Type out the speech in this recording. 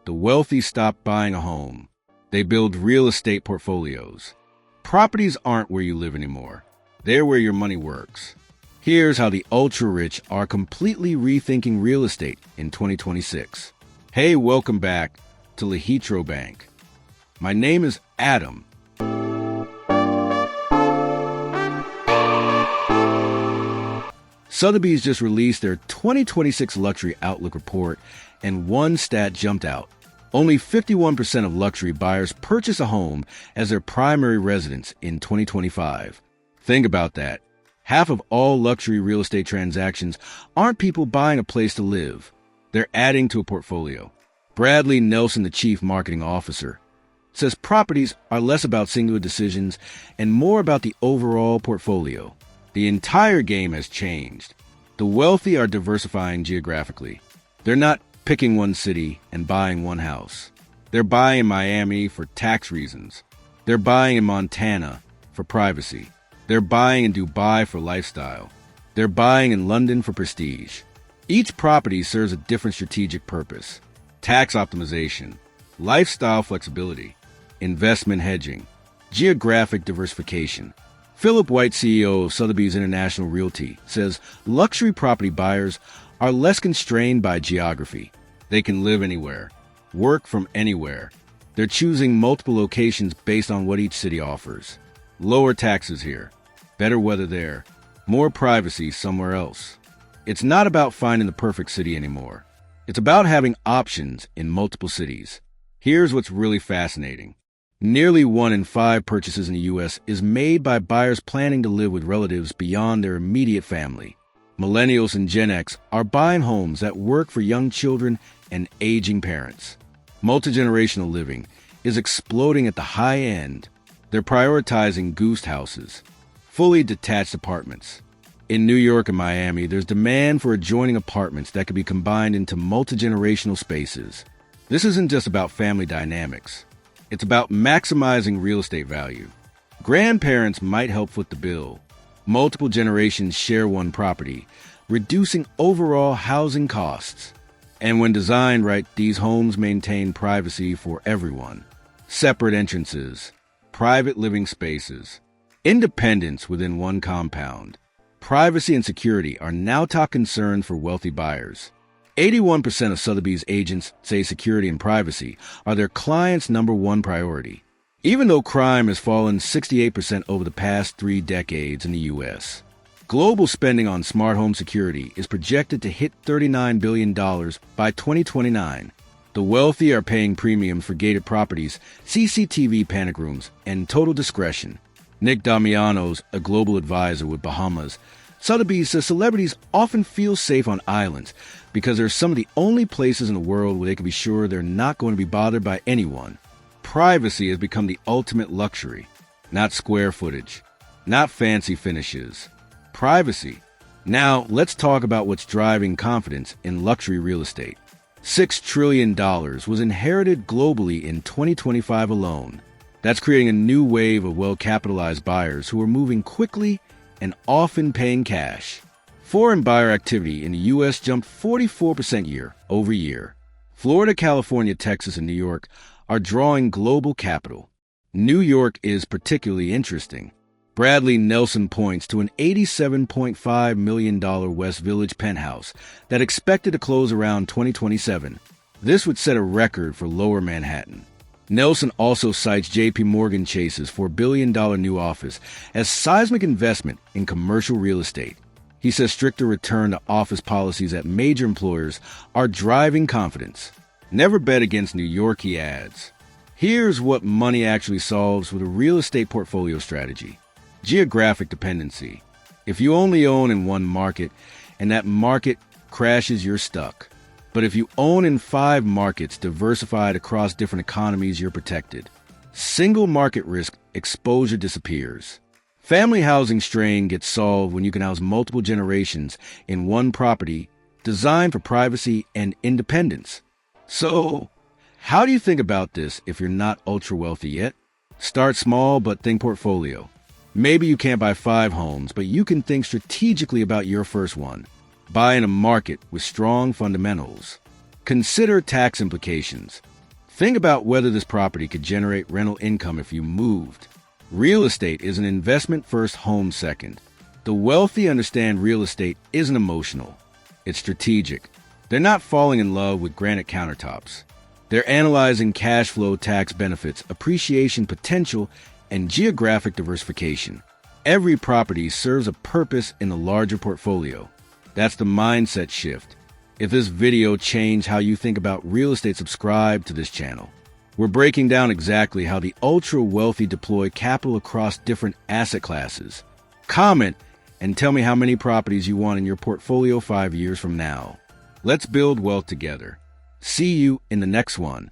The wealthy stop buying a home. They build real estate portfolios. Properties aren't where you live anymore. They're where your money works. Here's how the ultra-rich are completely rethinking real estate in 2026. Hey, welcome back to lIHITRO Bank. My name is Adam. Sotheby's just released their 2026 Luxury Outlook report, and one stat jumped out. Only 51% of luxury buyers purchase a home as their primary residence in 2025. Think about that. Half of all luxury real estate transactions aren't people buying a place to live. They're adding to a portfolio. Bradley Nelson, the chief marketing officer, says properties are less about singular decisions and more about the overall portfolio. The entire game has changed. The wealthy are diversifying geographically. They're not picking one city and buying one house. They're buying in Miami for tax reasons. They're buying in Montana for privacy. They're buying in Dubai for lifestyle. They're buying in London for prestige. Each property serves a different strategic purpose: tax optimization, lifestyle flexibility, investment hedging, geographic diversification. Philip White, CEO of Sotheby's International Realty, says luxury property buyers are less constrained by geography. They can live anywhere, work from anywhere. They're choosing multiple locations based on what each city offers. Lower taxes here, better weather there, more privacy somewhere else. It's not about finding the perfect city anymore. It's about having options in multiple cities. Here's what's really fascinating. Nearly 1 in 5 purchases in the U.S. is made by buyers planning to live with relatives beyond their immediate family. Millennials and Gen X are buying homes that work for young children and aging parents. Multi-generational living is exploding at the high end. They're prioritizing goose houses, fully detached apartments. In New York and Miami, there's demand for adjoining apartments that can be combined into multi-generational spaces. This isn't just about family dynamics. It's about maximizing real estate value. Grandparents might help foot the bill. Multiple generations share one property, reducing overall housing costs. And when designed right, these homes maintain privacy for everyone. Separate entrances, private living spaces, independence within one compound. Privacy and security are now top concerns for wealthy buyers. 81% of Sotheby's agents say security and privacy are their clients' number one priority, even though crime has fallen 68% over the past 3 decades in the U.S. Global spending on smart home security is projected to hit $39 billion by 2029. The wealthy are paying premiums for gated properties, CCTV panic rooms, and total discretion. Nick Damiano's a global advisor with Bahamas. Sotheby's says celebrities often feel safe on islands because they're some of the only places in the world where they can be sure they're not going to be bothered by anyone. Privacy has become the ultimate luxury, not square footage, not fancy finishes. Privacy. Now, let's talk about what's driving confidence in luxury real estate. $6 trillion was inherited globally in 2025 alone. That's creating a new wave of well-capitalized buyers who are moving quickly and often paying cash. Foreign buyer activity in the U.S. jumped 44% year over year. Florida, California, Texas, and New York are drawing global capital. New York is particularly interesting. Bradley Nelson points to an $87.5 million West Village penthouse that expected to close around 2027. This would set a record for Lower Manhattan. Nelson also cites J.P. Morgan Chase's $4 billion new office as seismic investment in commercial real estate. He says stricter return to office policies at major employers are driving confidence. Never bet against New York, he adds. Here's what money actually solves with a real estate portfolio strategy. Geographic dependency. If you only own in one market and that market crashes, you're stuck. But if you own in 5 markets diversified across different economies, you're protected. Single market risk exposure disappears. Family housing strain gets solved when you can house multiple generations in one property designed for privacy and independence. So, how do you think about this if you're not ultra wealthy yet? Start small, but think portfolio. Maybe you can't buy 5 homes, but you can think strategically about your first one. Buy in a market with strong fundamentals. Consider tax implications. Think about whether this property could generate rental income if you moved. Real estate is an investment first, home second. The wealthy understand real estate isn't emotional. It's strategic. They're not falling in love with granite countertops. They're analyzing cash flow, tax benefits, appreciation potential, and geographic diversification. Every property serves a purpose in the larger portfolio. That's the mindset shift. If this video changed how you think about real estate, subscribe to this channel. We're breaking down exactly how the ultra-wealthy deploy capital across different asset classes. Comment and tell me how many properties you want in your portfolio 5 years from now. Let's build wealth together. See you in the next one.